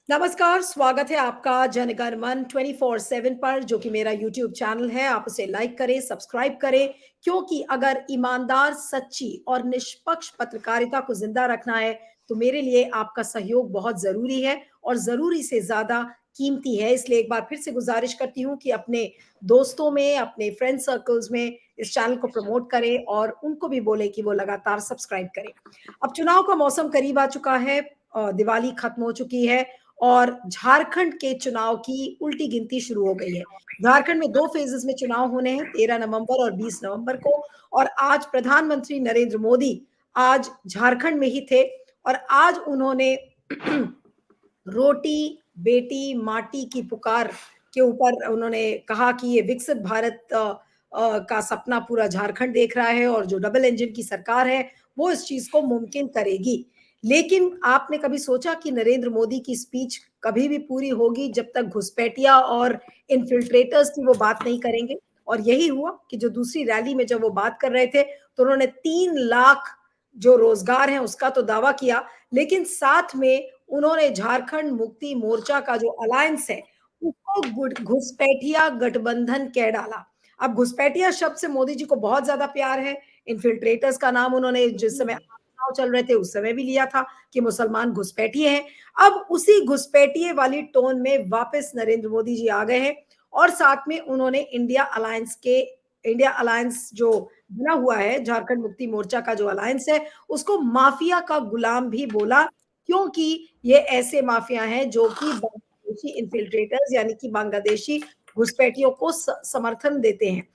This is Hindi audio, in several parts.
नमस्कार, स्वागत है आपका जनगण मन 24/7 पर, जो कि मेरा यूट्यूब चैनल है। आप उसे लाइक करें, सब्सक्राइब करें, क्योंकि अगर ईमानदार, सच्ची और निष्पक्ष पत्रकारिता को जिंदा रखना है, तो मेरे लिए आपका सहयोग बहुत ज़रूरी है और ज़रूरी से ज़्यादा कीमती है। इसलिए एक बार फिर से गुज़ारिश करती हूँ कि अपने दोस्तों में, अपने फ्रेंड सर्कल्स में इस चैनल को प्रमोट करें और उनको भी बोलें कि वो लगातार सब्सक्राइब करें। अब चुनाव का मौसम करीब आ चुका है, दिवाली खत्म हो चुकी है और झारखंड के चुनाव की उल्टी गिनती शुरू हो गई है। झारखंड में 2 फेजेस में चुनाव होने हैं, 13 नवंबर और 20 नवंबर को। और आज प्रधानमंत्री नरेंद्र मोदी आज झारखंड में ही थे और आज उन्होंने रोटी, बेटी, माटी की पुकार के ऊपर उन्होंने कहा कि ये विकसित भारत का सपना पूरा झारखंड देख रहा है और जो डबल इंजन की सरकार है, वो इस चीज़ को मुमकिन करेगी। लेकिन आपने कभी सोचा कि नरेंद्र मोदी की स्पीच कभी भी पूरी होगी जब तक घुसपैठिया और इन्फिल्ट्रेटर्स की वो बात नहीं करेंगे? और यही हुआ कि जो दूसरी रैली में जब वो बात कर रहे थे, तो उन्होंने 3 लाख जो रोजगार हैं उसका तो दावा किया, लेकिन साथ में उन्होंने झारखंड मुक्ति मोर्चा का जो अलायंस है, उसको घुसपैठिया गठबंधन कह डाला। अब घुसपैठिया शब्द से मोदी जी को बहुत ज्यादा प्यार है। इन्फिल्ट्रेटर्स का नाम उन्होंने जिस समय चुनाव चल रहे थे उस समय भी लिया था कि मुसलमान घुसपैठिए हैं। अब उसी घुसपैठिए वाली टोन में वापस नरेंद्र मोदी जी आ गए हैं और साथ में उन्होंने इंडिया अलायंस जो बना हुआ है, झारखंड मुक्ति मोर्चा का जो अलायंस है, उसको माफिया का गुलाम भी बोला, क्योंकि ये ऐसे माफिया हैं जो कि बांग्लादेशी इन्फिल्ट्रेटर्स यानी कि बांग्लादेशी घुसपैठियों को समर्थन देते हैं।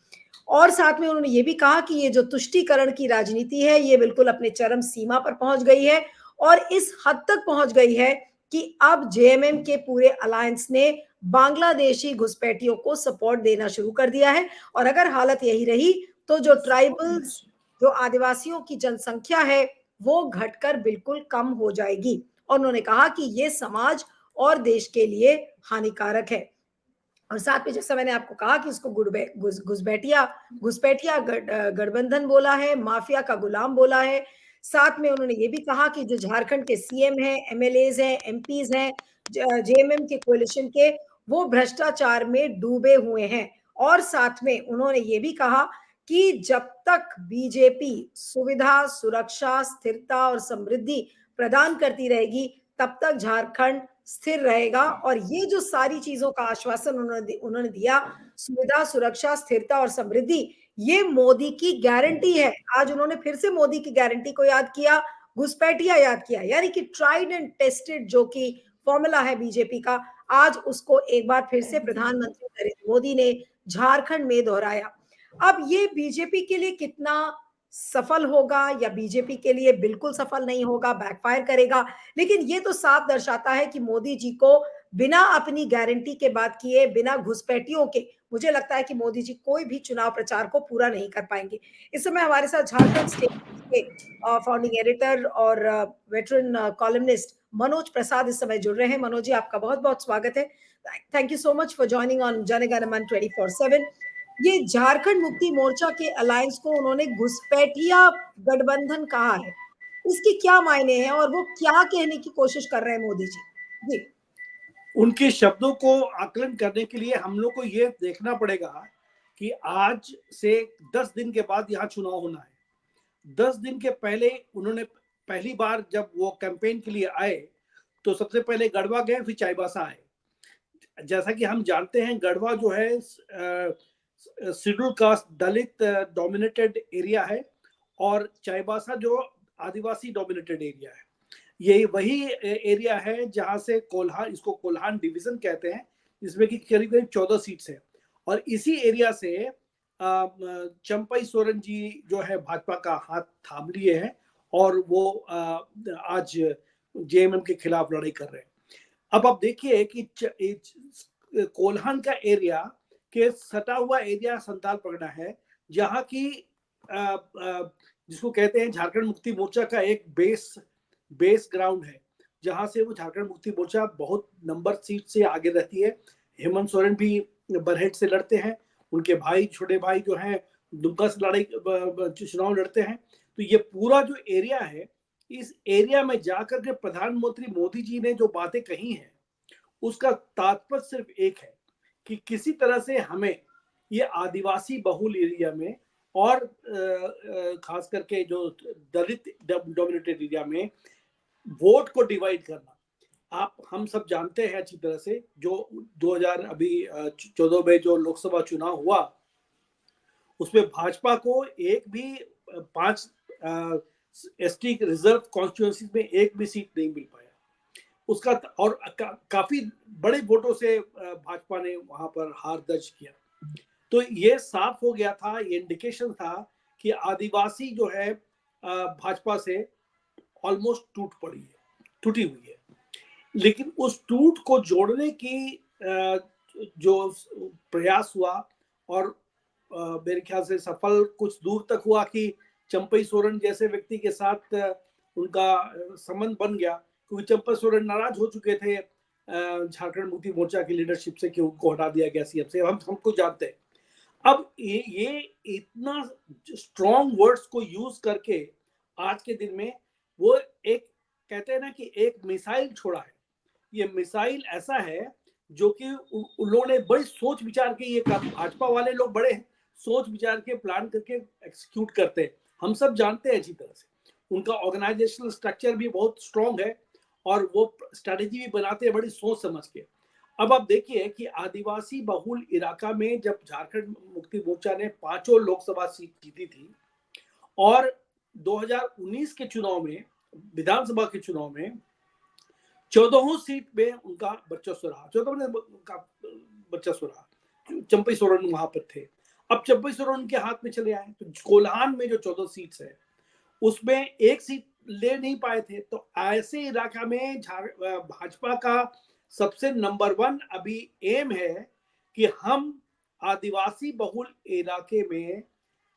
और साथ में उन्होंने ये भी कहा कि ये जो तुष्टीकरण की राजनीति है, ये बिल्कुल अपने चरम सीमा पर पहुंच गई है और इस हद तक पहुंच गई है कि अब जेएमएम के पूरे अलायंस ने बांग्लादेशी घुसपैठियों को सपोर्ट देना शुरू कर दिया है। और अगर हालत यही रही तो जो ट्राइबल्स, जो आदिवासियों की जनसंख्या है, वो घटकर बिल्कुल कम हो जाएगी। और उन्होंने कहा कि ये समाज और देश के लिए हानिकारक है। और साथ में जैसा मैंने आपको कहा कि उसको घुसपैठिया गठबंधन बोला है, माफिया का गुलाम बोला है। साथ में उन्होंने ये भी कहा कि जो झारखंड के सीएम हैं, एमएलएज हैं, एमपीज हैं, जेएमएम के कोalition के, वो भ्रष्टाचार में डूबे हुए हैं। और साथ में उन्होंने ये भी कहा कि जब तक बीजेपी सुविधा, सुरक्षा, स्थिरता और समृद्धि प्रदान करती रहेगी, तब तक झारखंड स्थिर रहेगा। और ये जो सारी चीजों का आश्वासन उन्होंने दिया, सुविधा, सुरक्षा, स्थिरता और समृद्धि, ये मोदी की गारंटी है। आज उन्होंने फिर से मोदी की गारंटी को याद किया, घुसपैठिया याद किया, यानी कि ट्राइड एंड टेस्टेड जो कि फॉर्मूला है बीजेपी का, आज उसको एक बार फिर से प्रधानमंत्री नरेंद्र मोदी ने झारखंड में दोहराया। अब ये बीजेपी के लिए कितना सफल होगा या बीजेपी के लिए बिल्कुल सफल नहीं होगा, बैकफायर करेगा, लेकिन ये तो साफ दर्शाता है कि मोदी जी को बिना अपनी गारंटी के बात किए, बिना घुसपैठियों के, मुझे लगता है कि मोदी जी कोई भी चुनाव प्रचार को पूरा नहीं कर पाएंगे। इस समय हमारे साथ झारखंड स्टेट के फाउंडिंग एडिटर और वेटरन कॉलमनिस्ट मनोज प्रसाद इस समय जुड़ रहे हैं। मनोज जी, आपका बहुत बहुत स्वागत है। Thank you so much for joining on Jangan Man 24/7। ये झारखंड मुक्ति मोर्चा के अलायंस को उन्होंने घुसपैठिया गठबंधन कहा है। इसके क्या मायने हैं और वो क्या कहने की कोशिश कर रहे हैं मोदी जी? जी। उनके शब्दों को आकलन करने के लिए हम लोग को ये देखना पड़ेगा कि आज से 10 दिन के बाद यहाँ चुनाव होना है। 10 दिन के पहले उन्होंने पहली बार जब वो कैंपेन के लिए आए तो सबसे पहले गढ़वा गए, फिर चाईबासा आए। जैसा कि हम जानते हैं, गढ़वा जो है शेड्यूल कास्ट दलित डोमिनेटेड एरिया है और चाईबासा जो आदिवासी डोमिनेटेड एरिया है। ये वही एरिया है जहां से कोल्हान, इसको कोल्हान डिवीजन कहते हैं, जिसमें कि करीब करीब 14 सीट्स है। और इसी एरिया से चंपई सोरेन जी जो है भाजपा का हाथ थाम लिए हैं और वो आज जेएमएम के खिलाफ लड़ाई कर रहे हैं। अब आप देखिए कि कोल्हान का एरिया के सटा हुआ एरिया संताल परगना है, जहां की जिसको कहते हैं झारखंड मुक्ति मोर्चा का एक बेस ग्राउंड है, जहां से वो झारखंड मुक्ति मोर्चा बहुत नंबर सीट से आगे रहती है। हेमंत सोरेन भी बरहेट से लड़ते हैं, उनके भाई, छोटे भाई जो हैं दुमका से चुनाव लड़ते हैं। तो ये पूरा जो एरिया है इस एरिया में जाकर के प्रधानमंत्री मोदी जी ने जो बातें कही हैं उसका तात्पर्य सिर्फ एक है कि किसी तरह से हमें ये आदिवासी बहुल एरिया में और खास करके जो दलित डोमिनेटेड एरिया में वोट को डिवाइड करना। आप हम सब जानते हैं अच्छी तरह से जो 2014 में जो लोकसभा चुनाव हुआ उसमें भाजपा को एक भी 5 एसटी रिजर्व कॉन्स्टिट्यूएंसी में एक भी सीट नहीं मिल पाया उसका, और काफी बड़े वोटों से भाजपा ने वहां पर हार दर्ज किया। तो ये साफ हो गया था, ये इंडिकेशन था कि आदिवासी जो है भाजपा से ऑलमोस्ट टूटी हुई है। लेकिन उस टूट को जोड़ने की जो प्रयास हुआ और मेरे ख्याल से सफल कुछ दूर तक हुआ कि चंपई सोरेन जैसे व्यक्ति के साथ उनका संबंध बन गया, क्योंकि चंपई सोरेन नाराज हो चुके थे झारखंड मुक्ति मोर्चा की लीडरशिप से कि उनको हटा दिया गया सीएम से। हम हमको जानते हैं। अब ये इतना स्ट्रॉन्ग वर्ड्स को यूज करके आज के दिन में वो एक कहते हैं ना कि एक मिसाइल छोड़ा है। ये मिसाइल ऐसा है जो कि उन्होंने बड़ी सोच विचार के ये भाजपा वाले लोग बड़े सोच विचार के प्लान करके एक्सिक्यूट करते हैं। हम सब जानते हैं अच्छी तरह से उनका ऑर्गेनाइजेशनल स्ट्रक्चर भी बहुत स्ट्रॉन्ग है और वो स्ट्रेटेजी भी बनाते हैं बड़ी सोच समझ के। अब आप देखिए कि आदिवासी बहुल इलाका में जब झारखंड मुक्ति मोर्चा ने 5 लोकसभा सीट जीती थी और 2019 के चुनाव में विधानसभा के चुनाव में 14 सीट में उनका वर्चस्व रहा, 14 में उनका वर्चस्व रहा। चंपई सोरेन वहां पर थे। अब चंपई सोरेन के हाथ में चले आए तो कोल्हान में जो 14 सीट्स है उसमें एक सीट ले नहीं पाए थे। तो ऐसे इलाका में भाजपा का सबसे नंबर 1 अभी एम है कि हम आदिवासी बहुल इलाके में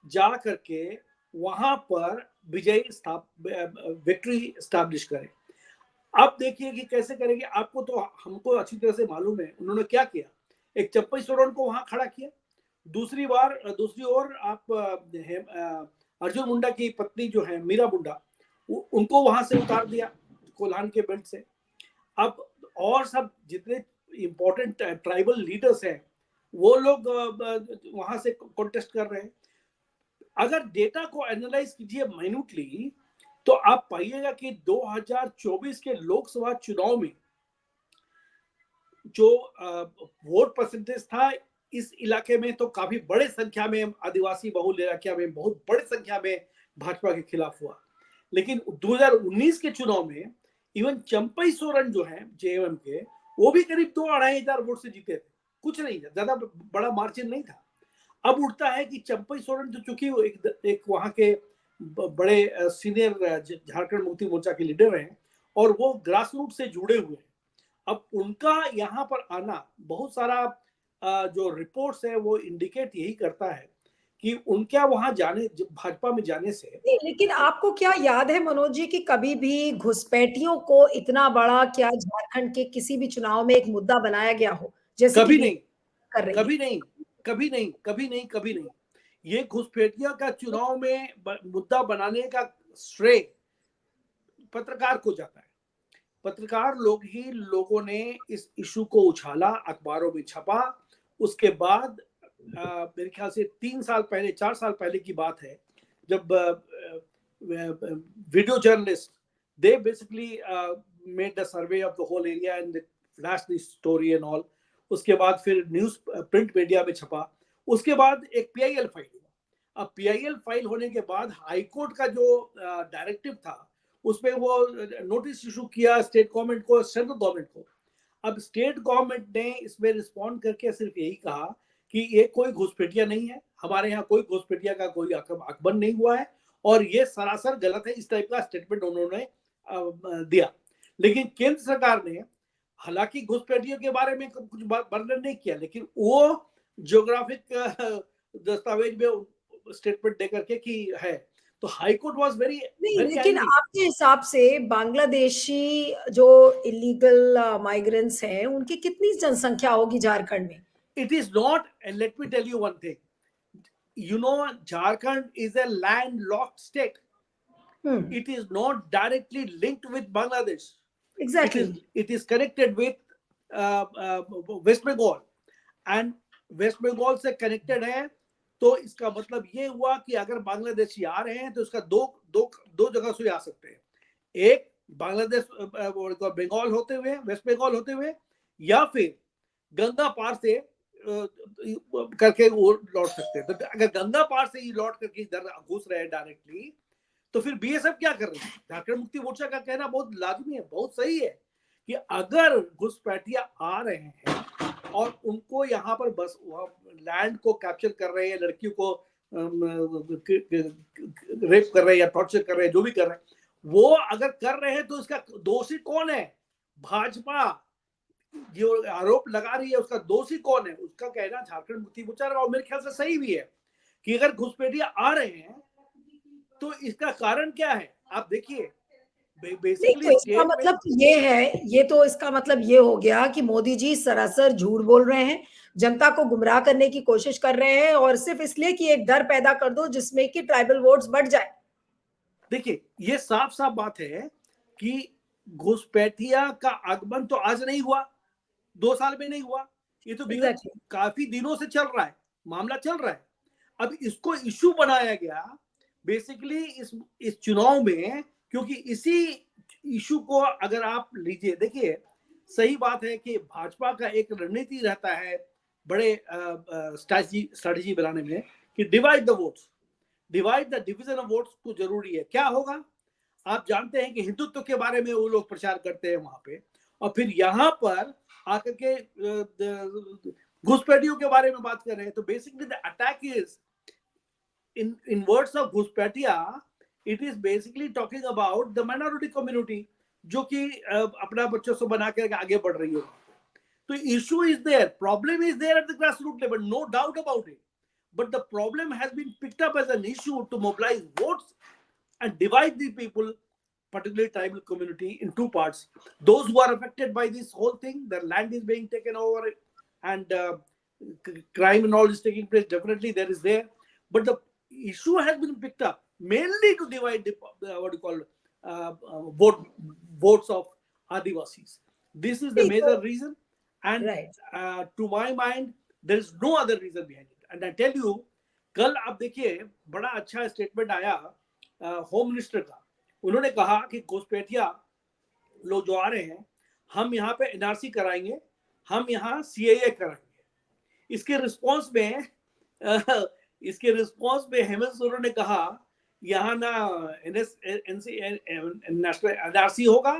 जा करके वहां पर विक्ट्री स्टैब्लिश करें। अब देखिए कि कैसे करेंगे। आपको तो हमको अच्छी तरह से मालूम है उन्होंने क्या किया। एक चंपई सोरेन को वहां खड़ा किया, दूसरी ओर आप अर्जुन मुंडा की पत्नी जो है मीरा मुंडा उनको वहां से उतार दिया कोल्हान के बेल्ट से। अब और सब जितने इंपॉर्टेंट ट्राइबल लीडर्स हैं वो लोग वहां से कॉन्टेस्ट कर रहे हैं। अगर डेटा को एनालाइज कीजिए माइन्यूटली तो आप पाइएगा कि 2024 के लोकसभा चुनाव में जो वोट परसेंटेज था इस इलाके में तो काफी बड़े संख्या में आदिवासी बहुल इलाके में बहुत बड़ी संख्या में भाजपा के खिलाफ हुआ। लेकिन 2019 के चुनाव में इवन चंपई सोरेन जो है जेएमएम के वो भी करीब 2-2.5 वोट से जीते थे, कुछ नहीं, ज्यादा बड़ा मार्जिन नहीं था। अब उठता है कि चंपई सोरेन जो चूंकि एक वहां के बड़े सीनियर झारखंड मुक्ति मोर्चा के लीडर हैं और वो ग्रास रूट से जुड़े हुए हैं। अब उनका यहाँ पर आना बहुत सारा जो रिपोर्ट्स है वो इंडिकेट यही करता है कि उनका वहां जाने भाजपा में जाने से। लेकिन आपको क्या याद है मनोज जी कि कभी भी घुसपैठियों को इतना बड़ा क्या झारखंड के किसी भी चुनाव में एक मुद्दा बनाया गया हो जैसे कभी कि नहीं, कर रही कभी नहीं, कभी नहीं, कभी नहीं, कभी नहीं। ये घुसपैठिया का चुनाव में मुद्दा बनाने का श्रेय पत्रकार को जाता है। पत्रकार लोग ही लोगों ने इस इशू को उछाला, अखबारों में छपा। उसके बाद मेरे ख्याल से 4 साल पहले की बात है जब video journalist they basically made the survey of the whole area and flash the story and all. उसके बाद फिर न्यूज प्रिंट मीडिया में छपा। उसके बाद एक पीआईएल फाइल हुआ। अब पीआईएल फाइल होने के बाद हाईकोर्ट का जो डायरेक्टिव था उसमें वो नोटिस इशू किया स्टेट गवर्नमेंट को, सेंट्रल गवर्नमेंट को। अब स्टेट गवर्नमेंट ने इसमें रिस्पॉन्ड करके सिर्फ यही कहा कि ये कोई घुसपैठिया नहीं है, हमारे यहाँ कोई घुसपैठिया का कोई आगमन नहीं हुआ है और ये सरासर गलत है। इस टाइप का स्टेटमेंट उन्होंने दिया। लेकिन केंद्र सरकार ने हालांकि घुसपैठियों के बारे में कुछ वर्णन नहीं किया, लेकिन वो ज्योग्राफिक दस्तावेज में स्टेटमेंट देकर के कि है। तो हाईकोर्ट वाज वेरी नहीं, लेकिन आपके हिसाब से बांग्लादेशी जो इलीगल माइग्रेंट्स हैं उनकी कितनी जनसंख्या होगी झारखंड में? It is not, and let me tell you one thing. You know, Jharkhand is a landlocked state. It is not directly linked with Bangladesh. Exactly. It is connected with West Bengal, and west Bengal से कनेक्टेड है। तो इसका मतलब ये हुआ कि अगर बांग्लादेशी आ रहे हैं तो इसका दो जगह से आ सकते हैं, एक बांग्लादेश बंगाल होते हुए, वेस्ट बंगाल होते हुए, या फिर गंगा पार से करके वो लौट सकते हैं। तो अगर गंगा पार से ही लौट करके इधर घुस रहे हैं डायरेक्टली, तो फिर बीएसएफ क्या कर रही है? झारखंड मुक्ति मोर्चा का कहना बहुत लाजमी है, बहुत सही है कि अगर घुसपैठिया आ रहे हैं और उनको यहाँ पर बस लैंड को कैप्चर कर रहे हैं, लड़कियों को रेप कर रहे हैं या टॉर्चर कर रहे हैं, जो भी कर रहे हैं, वो अगर कर रहे हैं तो इसका दोषी कौन है? भाजपा जो आरोप लगा रही है उसका दोषी कौन है? उसका कहना झारखंड मुक्ति मोर्चा, और मेरे ख्याल से सही भी है कि अगर घुसपैठिया आ रहे हैं तो इसका कारण क्या है? आप देखिए, बेसिकली इसका मतलब ये है, ये तो इसका मतलब ये हो गया कि मोदी जी सरासर झूठ बोल रहे हैं, जनता को गुमराह करने की कोशिश कर रहे हैं, और सिर्फ इसलिए कि एक डर पैदा कर दो जिसमें कि ट्राइबल वोट्स बढ़ जाए। देखिए, ये साफ साफ बात है कि घुसपैठिया का आगमन तो आज नहीं हुआ, 2 साल में नहीं हुआ, ये तो विगत काफी दिनों से चल रहा है, मामला चल रहा है। अब इसको इश्यू बनाया गया बेसिकली इस चुनाव में, क्योंकि इसी इशू को अगर आप लीजिए, देखिए सही बात है कि भाजपा का एक रणनीति रहता है बड़े स्ट्रैटेजी बनाने में कि divide the votes, divide the division of votes को जरूरी है। क्या होगा? आप जानते हैं कि हिंदुत्व के बारे में वो लोग प्रचार करते हैं वहां पे, और फिर यहाँ पर आकर के घुसपैठियों के बारे में बात कर रहे हैं। तो basically the attack is in words of घुसपैठिया, it is basically talking about the minority community जो कि अपना बच्चों से बना के आगे बढ़ रही है। तो issue is there, problem is there at the grassroots level, no doubt about it, but the problem has been picked up as an issue to mobilize votes and divide the people, particularly tribal community, in two parts. Those who are affected by this whole thing, their land is being taken over and crime and all is taking place, definitely there is there, but the issue has been picked up mainly to divide the what you call votes of Adivasis. This is the major reason, and to my mind there is no other reason behind it. And I tell you, कल आप देखिए बड़ा अच्छा स्टेटमेंट आया होम मिनिस्टर का। उन्होंने कहा कि घुसपैठिया लोग जो आ रहे हैं, हम यहाँ पे एनआरसी कराएंगे, हम यहाँ सीएए कराएंगे। इसके रिस्पॉन्स में हेमंत सोरेन ने कहा यहाँ ना नेशनल एनआरसी होगा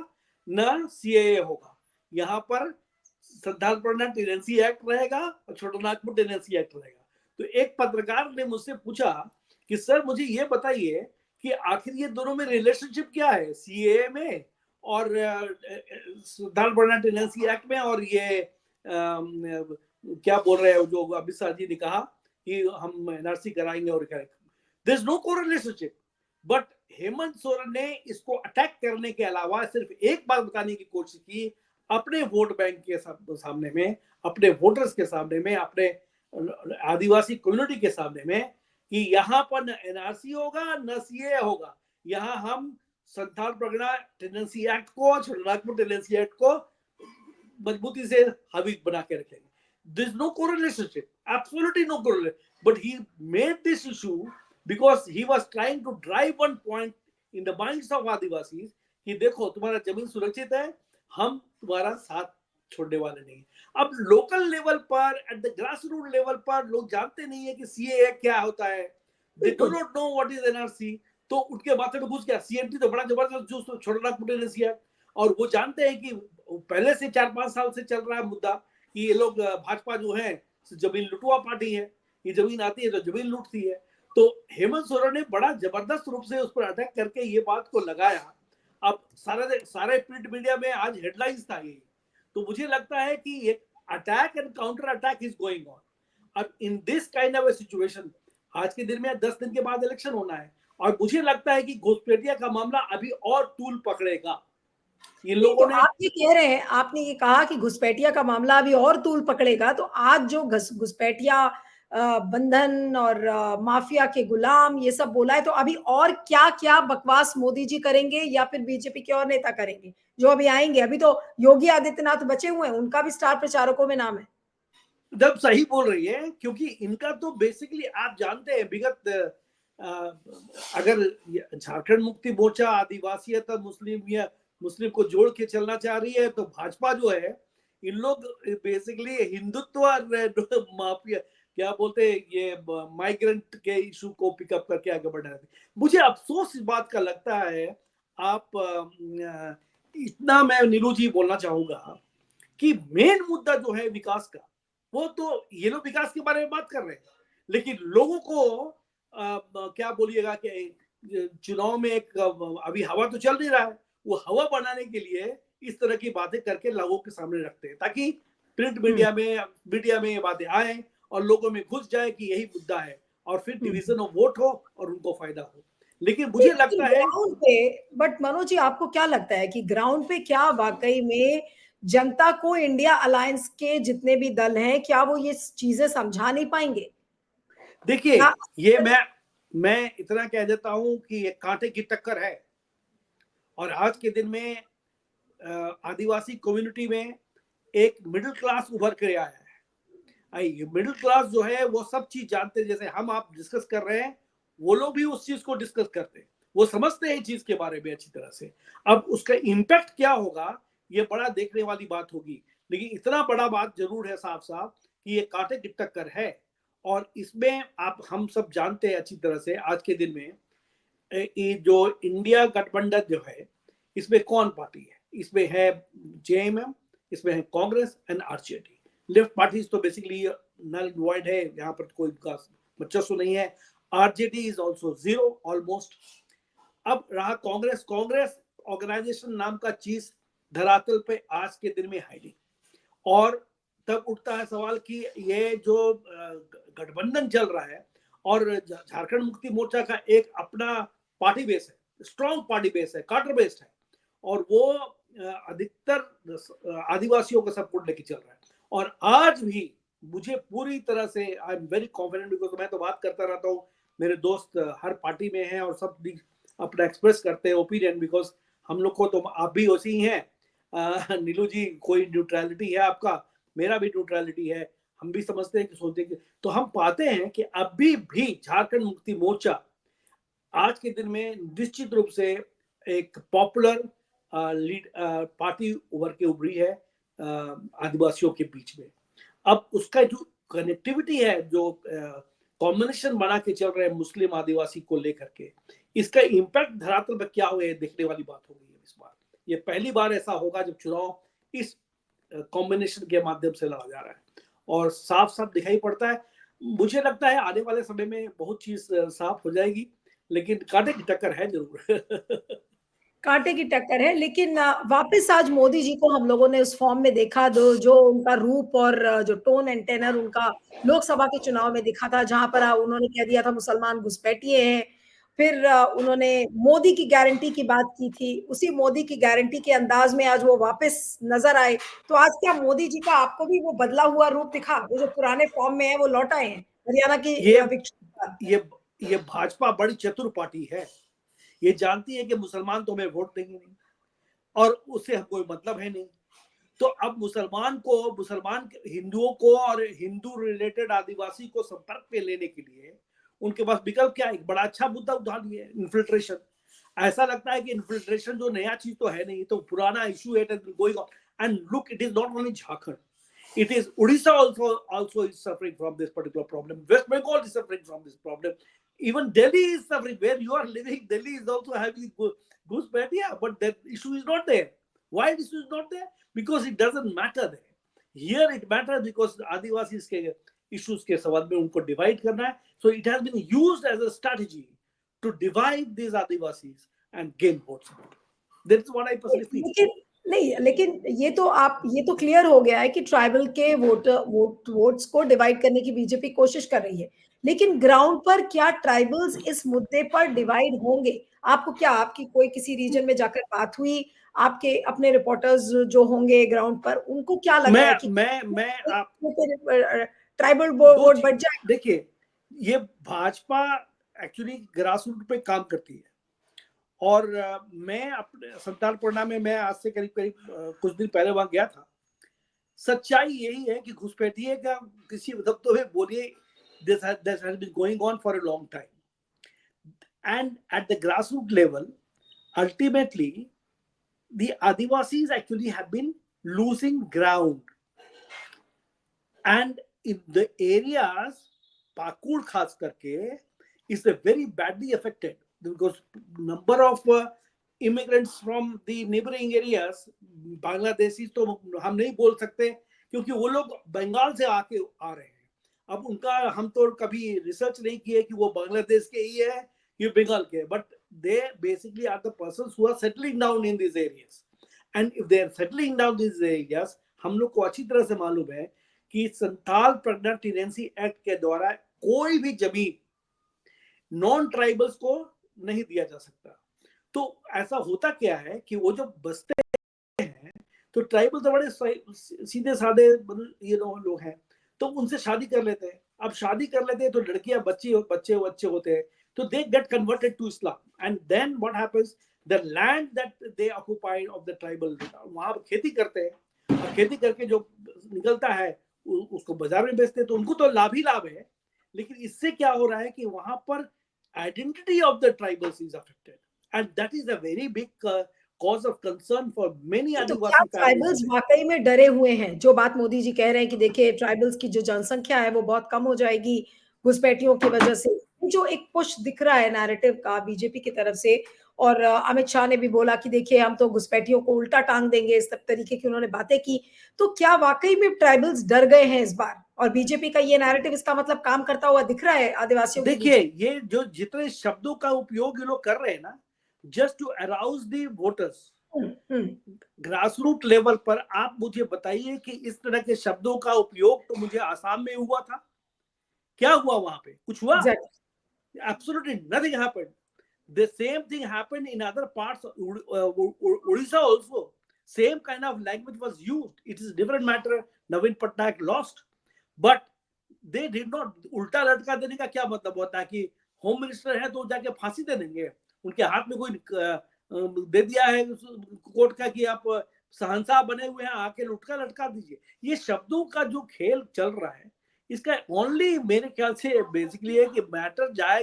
ना सीएए होगा, यहाँ पर संथालपरगना टेनेंसी एक्ट रहेगा और छोटानागपुर टेनेंसी एक्ट रहेगा। तो एक पत्रकार ने मुझसे पूछा कि सर मुझे ये बताइए कि आखिर ये दोनों में रिलेशनशिप क्या है, सीएए में और संथालपरगना टेनेंसी एक्ट में, और ये क्या बोल रहे हो जो अमित शाह जी ने कहा कि हम एनआरसी कराएंगे और करेंगे। There is no correlationship, but Hemant Soren ने इसको अटैक करने के अलावा सिर्फ एक बात बताने की कोशिश की अपने वोट बैंक के सामने में, अपने वोटर्स के सामने में, अपने आदिवासी कम्युनिटी के सामने में कि यहाँ पर न एनआरसी होगा न सीए होगा, यहाँ हम संथाल परगना टेनेंसी एक्ट को, छोटानागपुर टेनेंसी एक्ट को मजबूती से हावी बना के रखेंगे। There is no correlation, absolutely no correlation. But he made this issue because he was trying to drive one point in the minds of Adivasis कि देखो तुम्हारा जमीन सुरक्षित है, हम तुम्हारा साथ छोड़ने वाले नहीं। अब लोकल लेवल पर, at the grass root level पर लोग जानते नहीं है कि सीएए क्या होता है, they do not know what is NRC, तो उनके माथे में घुस गया सीएमटी तो बड़ा जबरदस्त जो छोटानागपुर टेनेंसी है, और वो जानते हैं कि पहले से 4-5 साल से चल रहा है मुद्दा कि ये लोग भाजपा जो है जमीन लुटवा पार्टी है, ये जमीन आती है तो जमीन लूटती है। तो हेमंत सोरेन ने बड़ा जबरदस्त रूप से उस पर अटैक करके ये बात को लगाया। अब सारे प्रिंट मीडिया में आज हेडलाइंस था ये। तो मुझे लगता है कि एक attack and counter attack is going on. अब in this kind of a situation, आज के दिन में 10 दिन के बाद इलेक्शन होना है, और मुझे लगता है कि घुसपैठिया का मामला अभी और तूल पकड़ेगा। ये लोगों ने आप ये कह रहे हैं, आपने ये कहा कि घुसपैठिया का मामला अभी और तूल पकड़ेगा, तो आज जो घुसपैठिया बंधन और माफिया के गुलाम, ये सब बोला है। तो अभी और क्या क्या बकवास मोदी जी करेंगे या फिर बीजेपी के और नेता करेंगे जो अभी आएंगे? अभी तो योगी आदित्यनाथ बचे हुए हैं, उनका भी स्टार प्रचारकों में नाम है। जब सही बोल रही है, क्योंकि इनका तो बेसिकली आप जानते हैं विगत अगर झारखंड मुक्ति मोर्चा आदिवासीता मुस्लिम या मुस्लिम को जोड़ के चलना चाह रही है, तो भाजपा जो है इन लोग बेसिकली हिंदुत्व और माफिया क्या बोलते हैं ये माइग्रेंट के इशू को पिकअप करके आगे बढ़ रहे थे। मुझे अफसोस इस बात का लगता है, आप इतना मैं नीलू जी बोलना चाहूंगा कि मेन मुद्दा जो है विकास का, वो तो ये लोग विकास के बारे में बात कर रहे हैं, लेकिन लोगों को क्या बोलिएगा कि चुनाव में एक अभी हवा तो चल नहीं रहा है, वो हवा बनाने के लिए इस तरह की बातें करके लोगों के सामने रखते हैं ताकि प्रिंट मीडिया में ये बातें आए और लोगों में घुस जाए कि यही मुद्दा है, और फिर डिवीजन ऑफ वोट हो और उनको फायदा हो। लेकिन मुझे लगता है ग्राउंड पे, बट मनोज जी आपको क्या लगता है कि ग्राउंड पे क्या वाकई में जनता को इंडिया अलायंस के जितने भी दल हैं, क्या वो ये चीजें समझा नहीं पाएंगे? देखिए, क्या ये मैं इतना कह देता हूं कि ये कांटे की टक्कर है, और आज के दिन में आदिवासी कम्युनिटी में एक मिडिल क्लास उभर कर आया है। ये मिडिल क्लास जो है वो सब चीज जानते हैं, जैसे हम आप डिस्कस कर रहे हैं, वो लोग भी उस चीज को डिस्कस करते हैं, वो समझते हैं चीज के बारे में अच्छी तरह से। अब उसका इम्पैक्ट क्या होगा ये बड़ा देखने वाली बात होगी, लेकिन इतना बड़ा बात जरूर है साफ साफ कि ये कांटे की टक्कर है। और इसमें आप हम सब जानते हैं अच्छी तरह से आज के दिन में ये जो इंडिया गठबंधन जो है, इसमें कौन पार्टी है? इसमें है जेएमएम, इसमें है Congress and RJD. Left parties तो बेसिकली नल वॉइड है, यहाँ पर कोई वर्चस्व नहीं है। RJD is also zero almost. अब रहा कांग्रेस। कांग्रेस ऑर्गेनाइजेशन नाम का चीज धरातल पे आज के दिन में है नहीं, और तब उठता है सवाल कि ये जो गठबंधन चल रहा है, और झारखंड मुक्ति मोर्चा का एक अपना पार्टी बेस है, स्ट्रॉन्ग पार्टी बेस है, कार्टर बेस्ड है, और वो अधिकतर आदिवासियों का सपोर्ट लेके चल रहा है। और आज भी मुझे पूरी तरह से I am very confident, because मैं तो बात करता रहता हूँ, मेरे दोस्त हर पार्टी में हैं और सब अपना एक्सप्रेस करते हैं ओपिनियन, बिकॉज हम लोग को तो आप भी वैसे ही हैं नीलू जी, कोई न्यूट्रलिटी है आपका, मेरा भी न्यूट्रलिटी है, हम भी समझते हैं कि सोचते हैं तो हम पाते हैं कि अभी भी झारखंड मुक्ति मोर्चा आज के दिन में निश्चित रूप से एक पॉपुलर लीड पार्टी उभर के उभरी है आदिवासियों के बीच में। अब उसका जो कनेक्टिविटी है, जो कॉम्बिनेशन बना के चल रहे हैं मुस्लिम आदिवासी को लेकर के, इसका इम्पैक्ट धरातल पर क्या हुआ है देखने वाली बात होगी। इस बार ये पहली बार ऐसा होगा जब चुनाव इस कॉम्बिनेशन के माध्यम से लड़ा जा रहा है, और साफ साफ दिखाई पड़ता है। मुझे लगता है आने वाले समय में बहुत चीज साफ हो जाएगी, लेकिन कांटे की टक्कर है जरूर कांटे की टक्कर है, लेकिन वापस आज मोदी जी को हम लोगों ने उस फॉर्म में देखा जो उनका रूप और जो टोन एंड टेनर उनका लोकसभा के चुनाव में दिखा था, जहां पर उन्होंने कह दिया था मुसलमान घुसपैठिए हैं। फिर उन्होंने मोदी की गारंटी की बात की थी, उसी मोदी की गारंटी के अंदाज में आज वो वापस नजर आए। तो आज क्या मोदी जी का आपको भी वो बदला हुआ रूप दिखा? वो जो पुराने फॉर्म में है वो लौट आए हैं हरियाणा की ये विक्ट्री के बाद? ये ये भाजपा बड़ी चतुर पार्टी है, ये जानती है कि मुसलमान तो हमें वोट देंगे नहीं और उससे हम कोई मतलब है नहीं। तो अब मुसलमान हिंदुओं को और हिंदू रिलेटेड आदिवासी को संपर्क में लेने के लिए उनके पास विकल्प क्या है? एक बड़ा अच्छा मुद्दा उठा लिया है, इन्फिल्ट्रेशन। ऐसा लगता है कि इन्फिल्ट्रेशन जो नया चीज तो है नहीं, तो पुराना इशू है going on. And look, it is not only Jharkhand, it is Odisha also is suffering from this particular problem. West Bengal is suffering from this problem. Even Delhi is suffering. Where you are living, Delhi is also having gooseberry, but that issue is not there. Why this is not there? Because it doesn't matter there. Here it matters because Adivasis के issues के सवाल में उनको divide करना है. So it has been used as a strategy to divide these Adivasis and gain votes. That's what I personally feel. लेकिन नहीं, लेकिन ये तो क्लियर हो गया है कि ट्राइबल के वोट्स को डिवाइड करने की बीजेपी कोशिश कर रही है। लेकिन ग्राउंड पर क्या ट्राइबल्स इस मुद्दे पर डिवाइड होंगे? आपको क्या, आपकी कोई किसी रीजन में जाकर बात हुई? आपके अपने रिपोर्टर्स जो होंगे ग्राउंड पर, उनको क्या लग रहा है कि मैं आप ट्राइबल दो वोट चीज बढ़ जाए? देखिए, ये भाजपा एक्चुअली ग्रास रूट पे काम करती है, और मैं अपने संतालपुरना में मैं आज से करीब करीब कुछ दिन पहले वहां गया था। सच्चाई यही है कि घुसपैठिए का किसी मतलब तो बोलिए this has been going on for a long time, and at the grassroots level ultimately the Adivasis actually have been losing ground, and in the areas Pakur khas karke is very badly affected because number of immigrants from the neighboring areas, Bangladeshi तो हम नहीं बोल सकते क्योंकि वो लोग बंगाल से आके आ रहे हैं। अब उनका हम तो कभी रिसर्च नहीं किए कि वो बांग्लादेश के ही है ये बंगाल के, but they basically are the persons who are settling down in this areas, and if they are settling down this areas, हम लोग को अच्छी तरह से मालूम है कि संथाल प्रज्ञा टेनेंसी एक्ट के द्वारा कोई भी जमीन नॉन ट्राइबल्स को नहीं दिया जा सकता। तो ऐसा होता क्या है कि वो जो बसते हैं तो ट्राइबल तो बड़े सीधे साधे ये लोग हैं, तो उनसे शादी कर लेते हैं। अब शादी कर लेते हैं तो लड़कियां बच्चे होते हैं, तो they get converted to Islam, and then what happens, the land that they occupied of the tribal, वहां खेती करते हैं, और खेती करके जो निकलता है उसको बाजार में बेचते हैं, तो उनको तो लाभ ही लाभ है। लेकिन इससे क्या हो रहा है कि वहां पर identity of the tribals is affected, and that is a very big cause of concern for many तो क्या Adivasi families ट्राइबल्स today. वाकई में डरे हुए हैं? जो बात मोदी जी कह रहे हैं कि देखिए ट्राइबल्स की जो जनसंख्या है वो बहुत कम हो जाएगी घुसपैठियों की वजह से, जो एक पुश दिख रहा है नैरेटिव का बीजेपी की तरफ से, और अमित शाह ने भी बोला कि देखिए हम तो घुसपैठियों को उल्टा टांग देंगे, इस तरीके की उन्होंने बातें की। तो क्या वाकई में ट्राइबल्स डर गए हैं इस बार, और बीजेपी का ये नैरेटिव इसका मतलब काम करता हुआ दिख रहा है आदिवासियों के देखिए, बीच? ये जो जितने शब्दों का उपयोग ये लोग कर रहे हैं ना, just to arouse the voters, grass root level पर, आप मुझे बताइए कि इस तरह के शब्दों का उपयोग तो मुझे आसाम में हुआ था, क्या हुआ वहां पे? कुछ हुआ? Exactly. Absolutely nothing happened. The same thing happened in other parts of Odisha also. Same kind of language was used. It is a different matter. Navin Patnaik lost, but they did not. उल्टा लटका देने का क्या मतलब होता है कि होम मिनिस्टर है तो जाके फांसी दे देंगे? उनके हाथ में कोई दे दिया है कोर्ट का कि आप शहंशाह बने हुए हैं, आके लुटका लटका दीजिए। ये शब्दों का जो खेल चल रहा है, इसका ओनली मेरे ख्याल से बेसिकली है कि मैटर जाए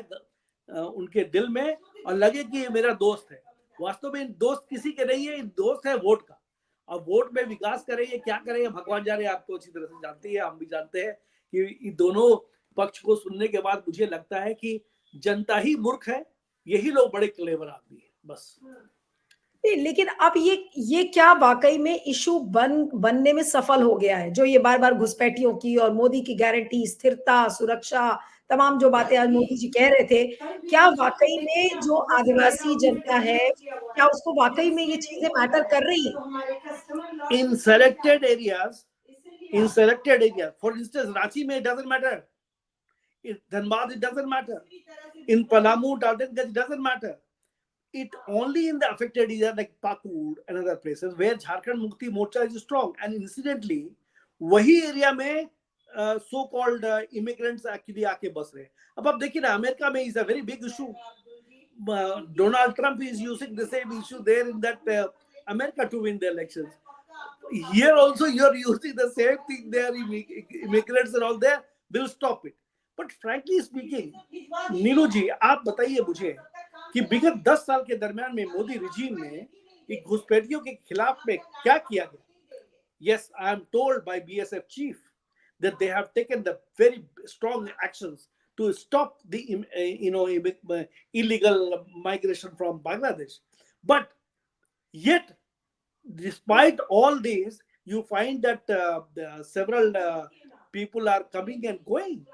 उनके दिल में और लगे कि ये मेरा दोस्त है। वास्तव में दोस्त किसी के नहीं है, दोस्त है वोट का। अब वोट में विकास करेंगे क्या करेंगे भगवान जाने, आप तो अच्छी तरह से जानते हैं, हम भी जानते हैं कि दोनों पक्ष को सुनने के बाद मुझे लगता है कि जनता ही मूर्ख है, यही लोग बड़े क्लेवर आदमी है बस। लेकिन अब ये क्या वाकई में इशू बनने में सफल हो गया है, जो ये बार बार घुसपैठियों की और मोदी की गारंटी, स्थिरता, सुरक्षा, तमाम जो बातें आज मोदी जी कह रहे थे, क्या वाकई में जो आदिवासी जनता है, क्या उसको वाकई में ये चीजें मैटर कर रही है? इन selected areas, for instance Ranchi में, it doesn't matter. In Dhanbad, it doesn't matter. In Palamu, Daltonganj, it doesn't matter. It only in the affected areas like Pakur and other places where Jharkhand Mukti Morcha is strong. And incidentally, वही एरिया में सो कॉल्ड इमिग्रेंट्स एक्चुअली आके बस रहे हैं। अब आप देखिए ना, अमेरिका में is a very big issue. Donald Trump is using the same issue there in that America to win the elections. Here also you are using the same thing there. Immigrants and all there will stop it. But frankly speaking, नीलू जी आप बताइए मुझे कि विगत 10 साल के दरमियान में मोदी रिजीम ने घुसपैठियों के खिलाफ में क्या किया गया? Yes, I am told by BSF chief that they have taken the very strong actions to stop the illegal migration from Bangladesh. But yet, despite all this, you find that several people are coming and going.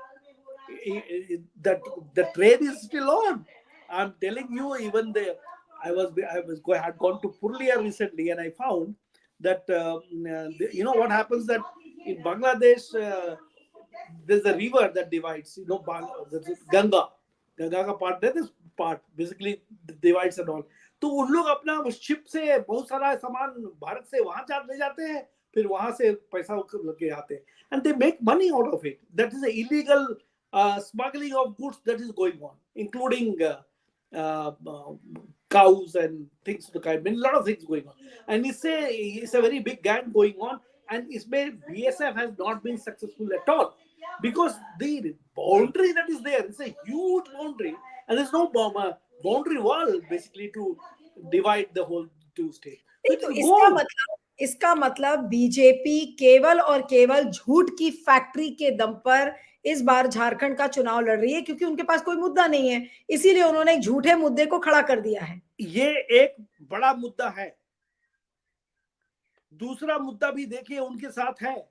That the trade is still on. I'm telling you, even I had gone to Purulia recently, and I found that you know what happens, that in Bangladesh there's a river that divides. You know, Ganga का part, that is part basically divides and all. तो उन लोग अपना शिप से बहुत सारा सामान भारत से वहां ले जाते हैं फिर वहां से पैसा लेके आते हैं, and they make money out of it. That is illegal smuggling of goods that is going on, including cows and things of the kind. I mean, a lot of things going on, and it's a very big gang going on, and इसमें BSF has not been successful at all, because the boundary that is there is a huge boundary, and there's no boundary wall basically to divide the whole two states. So नहीं, it तो will go. इसका मतलब बीजेपी केवल और केवल झूठ की फैक्ट्री के दम पर इस बार झारखंड का चुनाव लड़ रही है, क्योंकि उनके पास कोई मुद्दा नहीं है, इसीलिए उन्होंने एक झूठे मुद्दे को खड़ा कर दिया है. ये एक बड़ा मुद्दा है. दूसरा मुद्दा भी देखिए उनके साथ है.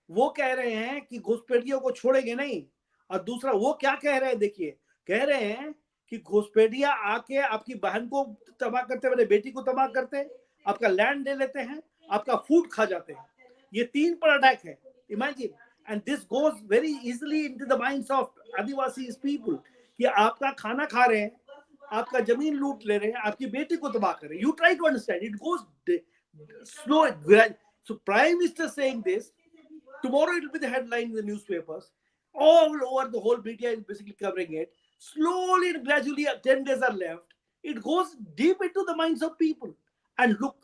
वो कह रहे हैं कि घुसपैठियों को छोड़ेंगे नहीं, और दूसरा वो क्या कह रहे हैं, देखिए, कह रहे हैं कि घुसपैठिया आके आपकी बहन को तबाह करते, मेरे बेटी को तबाह करते हैं, आपका लैंड ले लेते हैं, आपका फूड खा जाते हैं. ये 3 पर अटैक है, imagine. And this goes very easily into the minds of Adivasi people कि आपका खाना खा रहे हैं, आपका जमीन लूट ले रहे हैं, आपकी बेटी को तबाह कर रहे हैं. You try to understand, it goes slow. So prime minister saying this, tomorrow it will be the headline in the newspapers, all over the whole media is basically covering it. Slowly and gradually, 10 days are left, it goes deep into the minds of people. And look,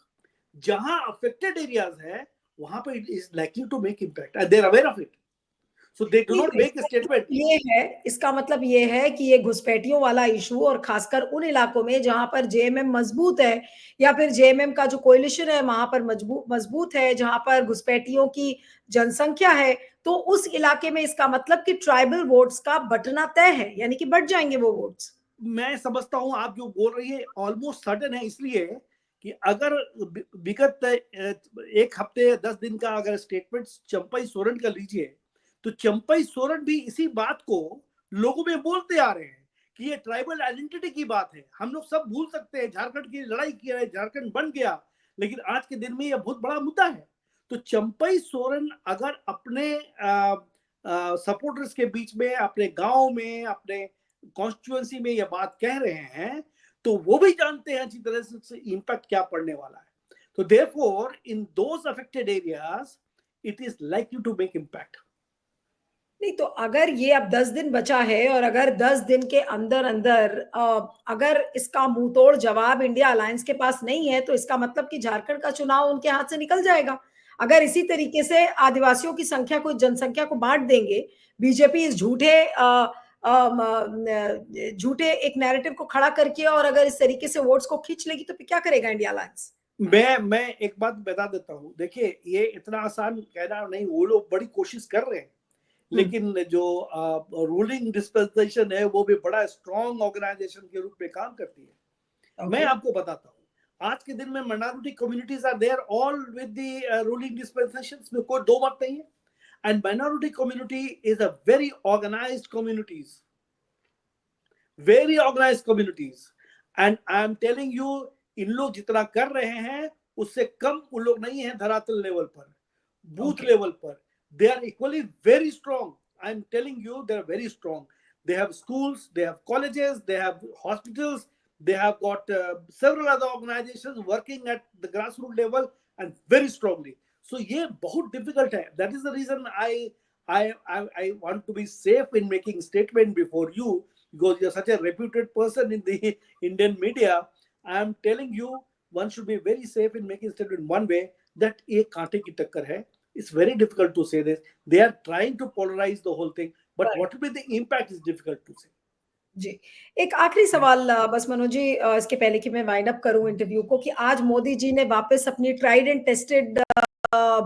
jahan affected areas hai, wahan pe it is likely to make impact, and they are aware of it, so they do not make a statement. ये है, इसका मतलब ये है कि ये घुसपैठियों वाला इशू, और खासकर उन इलाकों में जहां पर जेएमएम मजबूत है, या फिर जेएमएम का जो कोलिशन है वहां पर मजबूत है, जहां पर घुसपैठियों की जनसंख्या है, तो उस इलाके में इसका मतलब कि ट्राइबल वोट्स का बंटना तय है, यानी कि बढ़ जाएंगे वो वोट्स. मैं समझता हूं आप जो बोल रही है ऑलमोस्ट सर्टेन है, इसलिए कि अगर विगत 1 हफ्ते 10 दिन का अगर स्टेटमेंट चंपई सोरेन का लीजिए, तो चंपई सोरेन भी इसी बात को लोगों में बोलते आ रहे हैं कि ये ट्राइबल आइडेंटिटी की बात है. हम लोग सब भूल सकते हैं झारखंड की लड़ाई किया है, झारखंड बन गया, लेकिन आज के दिन में यह बहुत बड़ा मुद्दा है. तो चंपई सोरेन अगर अपने सपोर्टर्स के बीच में, अपने गांव में, अपने कॉन्स्टिट्यूएंसी में ये बात कह रहे हैं, तो वो भी जानते हैं अच्छी तरह से इम्पैक्ट क्या पड़ने वाला है. तो therefore in those affected areas it is likely to make impact. नहीं, तो अगर ये अब 10 दिन बचा है, और अगर 10 दिन के अंदर अंदर अगर इसका मुंह तोड़ जवाब इंडिया अलायंस के पास नहीं है, तो इसका मतलब कि झारखंड का चुनाव उनके हाथ से निकल जाएगा. अगर इसी तरीके से आदिवासियों की संख्या को, जनसंख्या को बांट देंगे, बीजेपी इस झूठे एक नैरेटिव को खड़ा करके, और अगर इस तरीके से वोट्स को खींच लेगी, तो फिर क्या करेगा इंडिया अलायंस? मैं एक बात बता देता हूँ. देखिए, ये इतना आसान कहना नहीं, वो लोग बड़ी कोशिश कर रहे हैं, लेकिन जो रूलिंग डिस्पेंसेशन है वो भी बड़ा स्ट्रॉन्ग ऑर्गेनाइजेशन के रूप में काम करती है. मैं आपको बताता हूँ, आज के दिन में minority communities are there all with the ruling dispensations में कोई दो मत नहीं है. And minority community is a very organised communities, very organised communities. And I am telling you, इन लोग जितना कर रहे हैं उससे कम उन लोग नहीं है धरातल लेवल पर, बूथ लेवल पर. They are equally very strong. I'm telling you, they are very strong. They have schools, they have colleges, they have hospitals, they have got several other organizations working at the grassroots level and very strongly. So ये बहुत difficult है. That is the reason I want to be safe in making statement before you, because you're such a reputed person in the Indian media. I am telling you, one should be very safe in making statement one way that ये कांटे की टक्कर है. It's very difficult to say this. They are trying to polarize the whole thing, but what will be the impact is difficult to say. जी, एक आखिरी सवाल बस मनोज जी, इसके पहले कि मैं वाइंड अप करूं इंटरव्यू को, कि आज मोदी जी ने वापस अपनी ट्राइड एंड टेस्टेड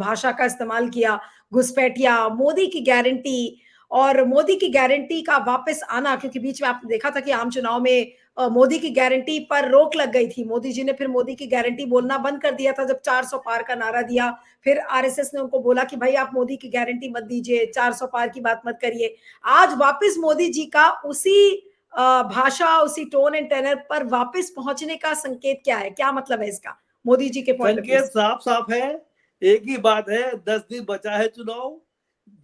भाषा का इस्तेमाल किया, घुसपैठिया, मोदी की गारंटी, और मोदी की गारंटी का वापस आना, क्योंकि बीच में आपने देखा था कि आम चुनाव में मोदी की गारंटी पर रोक लग गई थी. मोदी जी ने फिर मोदी की गारंटी बोलना बंद कर दिया था जब 400 पार का नारा दिया. फिर आरएसएस ने उनको बोला कि भाई आप मोदी की गारंटी मत दीजिए, 400 पार की बात मत करिए. आज वापस मोदी जी का उसी भाषा, उसी टोन एंड टेनर पर वापस पहुंचने का संकेत क्या है? क्या मतलब है इसका मोदी जी के पॉइंट ऑफ व्यू? संकेत साफ साफ है, एक ही बात है, 10 दिन बचा है चुनाव.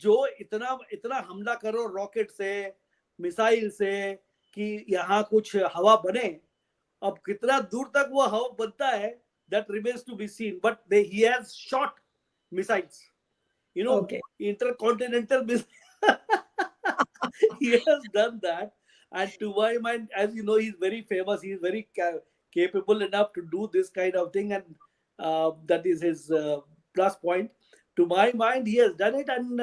जो इतना हमला करो रॉकेट से, मिसाइल से, कि यहाँ कुछ हवा बने, अब कितना दूर तक वो हवा बनता है, that remains to be seen. But he has shot missiles. You know, Okay. intercontinental missiles. He has done that, and to my mind, as you know, he's very famous. He's very capable enough to do this kind of thing, and that is his plus point. To my mind, he has done it, and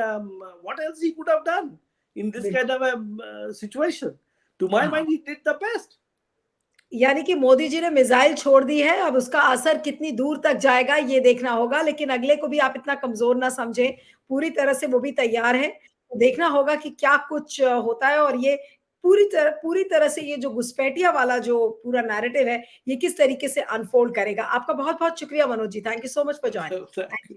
what else he could have done in this kind of a situation? To my हाँ, mind, he did the best. यानी कि मोदी जी ने मिसाइल छोड़ दी है, अब उसका असर कितनी दूर तक जाएगा ये देखना होगा, लेकिन अगले को भी आप इतना कमज़ोर ना समझें, पूरी तरह से वो भी तैयार हैं। तो देखना होगा कि क्या कुछ होता है और ये पूरी तरह से ये जो घुसपैठिया वाला जो पूरा नैरेटिव है, ये किस तरीके से अनफोल्ड करेगा। आपका बहुत-बहुत शुक्रिया Manoj ji, thank you so much for joining. Thank you.